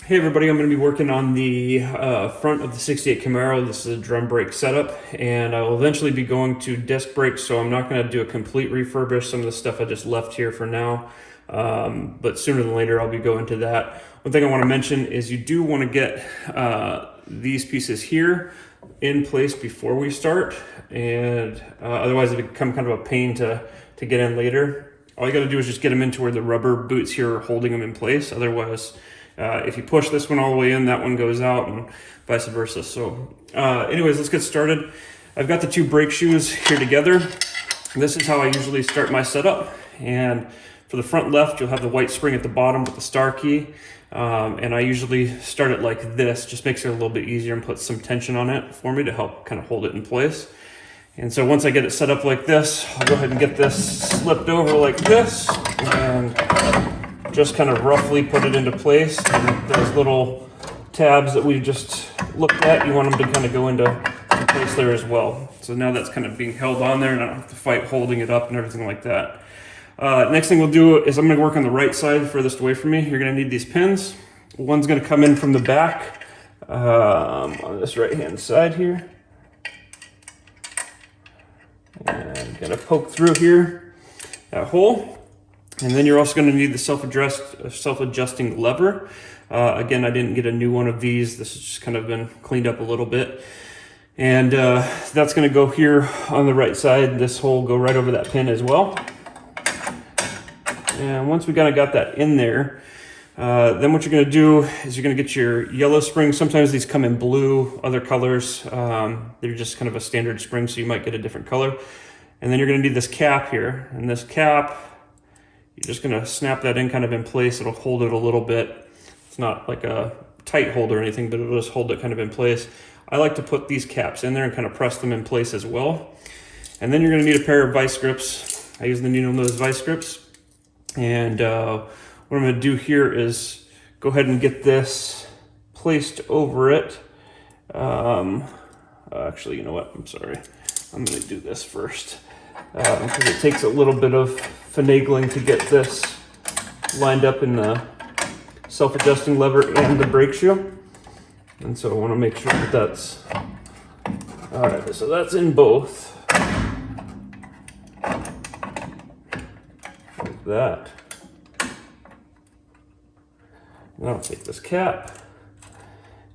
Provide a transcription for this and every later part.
Hey everybody, I'm going to be working on the front of the 68 Camaro. This is a drum brake setup, and I will eventually be going to disc brakes, so I'm not going to do a complete refurbish. Some of the stuff I just left here for now, but sooner than later I'll be going to that. One thing I want to mention is you do want to get these pieces here in place before we start, and otherwise it will become kind of a pain to get in later. All you got to do is just get them into where the rubber boots here are holding them in place. Otherwise, if you push this one all the way in, that one goes out, and vice versa. So anyways, let's get started. I've got the two brake shoes here together. This is how I usually start my setup. And for the front left, you'll have the white spring at the bottom with the star key. And I usually start it like this, just makes it a little bit easier and puts some tension on it for me to help kind of hold it in place. And so once I get it set up like this, I'll go ahead and get this slipped over like this and just kind of roughly put it into place. And those little tabs that we just looked at, you want them to kind of go into place there as well. So now that's kind of being held on there and I don't have to fight holding it up and everything like that. Next thing we'll do is I'm going to work on the right side furthest away from me. You're going to need these pins. One's going to come in from the back on this right hand side here. And I'm going to poke through here, that hole. And then you're also going to need the self-adjusting lever. Again, I didn't get a new one of these. This has just kind of been cleaned up a little bit. And that's going to go here on the right side. This hole will go right over that pin as well. And once we kind of got that in there, then what you're going to do is you're going to get your yellow spring. Sometimes these come in blue, other colors. They're just kind of a standard spring, so you might get a different color. And then you're going to need this cap here. And this cap, you're just going to snap that in kind of in place. It'll hold it a little bit. It's not like a tight hold or anything, but it'll just hold it kind of in place. I like to put these caps in there and kind of press them in place as well. And then you're going to need a pair of vice grips. I use the needle nose vice grips. And what I'm going to do here is go ahead and get this placed over it. Actually, you know what? I'm sorry. I'm going to do this first because it takes a little bit of finagling to get this lined up in the self-adjusting lever and the brake shoe. And so I want to make sure that that's all right. So that's in both. Like that. Now I'll take this cap.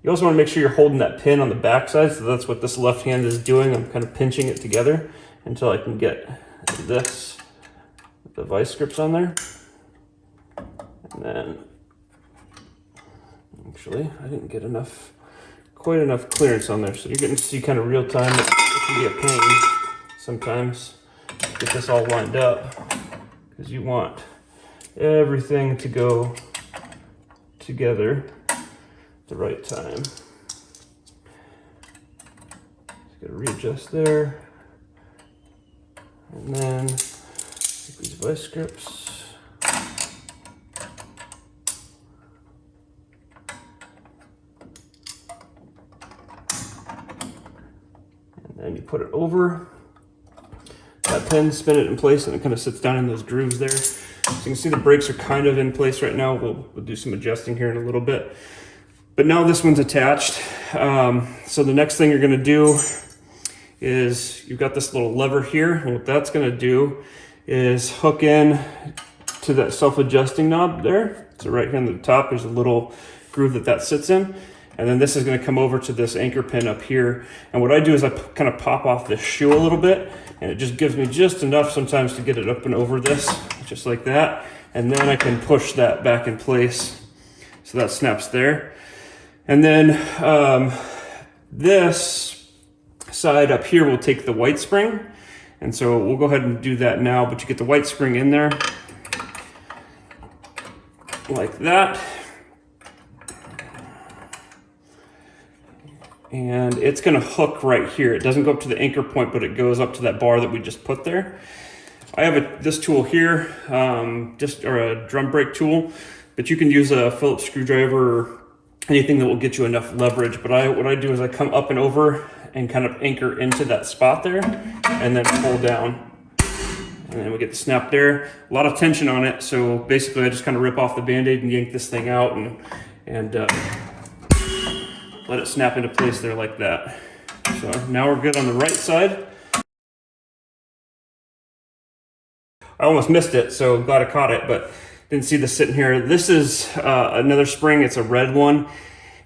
You also want to make sure you're holding that pin on the back side, so that's what this left hand is doing. I'm kind of pinching it together until I can get this with the vice grips on there. And then, actually, I didn't get quite enough clearance on there, so you're getting to see kind of real time. It can be a pain sometimes to get this all lined up because you want everything to go together at the right time. Just gotta readjust there. And then take these vice grips. And then you put it over that pin, spin it in place, and it kind of sits down in those grooves there. So you can see the brakes are kind of in place right now. We'll do some adjusting here in a little bit. But now this one's attached. So the next thing you're gonna do is you've got this little lever here. And what that's gonna do is hook in to that self-adjusting knob there. So right here on the top, there's a little groove that sits in. And then this is gonna come over to this anchor pin up here. And what I do is I kind of pop off this shoe a little bit, and it just gives me just enough sometimes to get it up and over this, just like that. And then I can push that back in place. So that snaps there. And then this side up here will take the white spring. And so we'll go ahead and do that now, but you get the white spring in there like that. And it's gonna hook right here. It doesn't go up to the anchor point, but it goes up to that bar that we just put there. I have this tool here, or a drum brake tool, but you can use a Phillips screwdriver or anything that will get you enough leverage. But what I do is I come up and over and kind of anchor into that spot there and then pull down. And then we get the snap there. A lot of tension on it, so basically I just kind of rip off the Band-Aid and yank this thing out, and and let it snap into place there like that. So now we're good on the right side. I almost missed it, so glad I caught it, but didn't see this sitting here. This is another spring. It's a red one,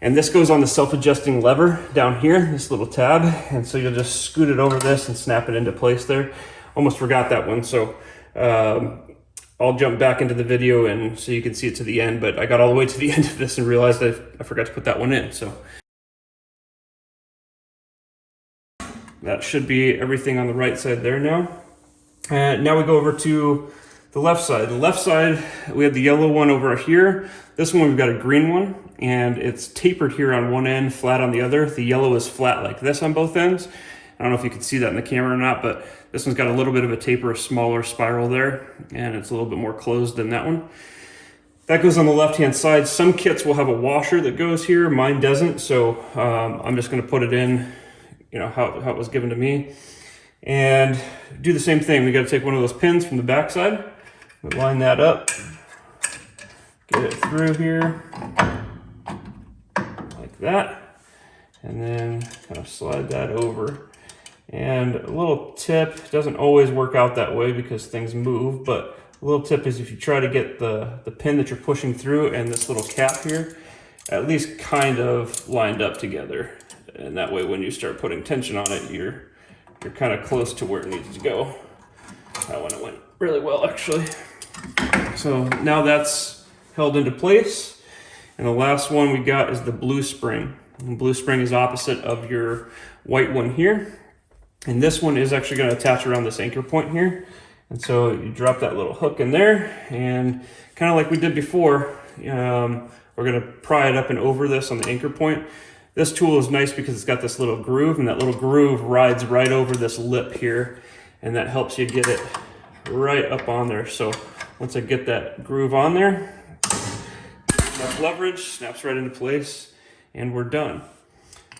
and this goes on the self-adjusting lever down here, this little tab, and so you'll just scoot it over this and snap it into place there. Almost forgot that one, so I'll jump back into the video and so you can see it to the end, but I got all the way to the end of this and realized I forgot to put that one in, so. That should be everything on the right side there now. And now we go over to the left side. The left side, we have the yellow one over here. This one, we've got a green one, and it's tapered here on one end, flat on the other. The yellow is flat like this on both ends. I don't know if you can see that in the camera or not, but this one's got a little bit of a taper, a smaller spiral there, and it's a little bit more closed than that one. That goes on the left-hand side. Some kits will have a washer that goes here. Mine doesn't, so I'm just gonna put it in, you know, how it was given to me. And do the same thing. We got to take one of those pins from the back side, line that up, get it through here like that, and then kind of slide that over. And a little tip, doesn't always work out that way because things move, but a little tip is if you try to get the pin that you're pushing through and this little cap here at least kind of lined up together, and that way when you start putting tension on it, you're kind of close to where it needs to go. That one, it went really well, actually. So now that's held into place. And the last one we got is the blue spring. And the blue spring is opposite of your white one here. And this one is actually going to attach around this anchor point here. And so you drop that little hook in there, and kind of like we did before, we're going to pry it up and over this on the anchor point. This tool is nice because it's got this little groove, and that little groove rides right over this lip here, and that helps you get it right up on there. So once I get that groove on there, enough leverage, snaps right into place, and we're done.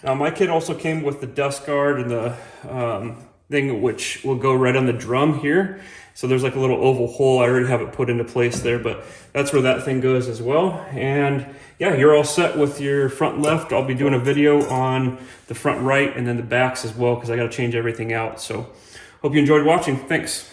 Now my kit also came with the dust guard and the thing which will go right on the drum here. So there's like a little oval hole. I already have it put into place there, but that's where that thing goes as well. And yeah, you're all set with your front left. I'll be doing a video on the front right and then the backs as well, because I got to change everything out. So hope you enjoyed watching. Thanks.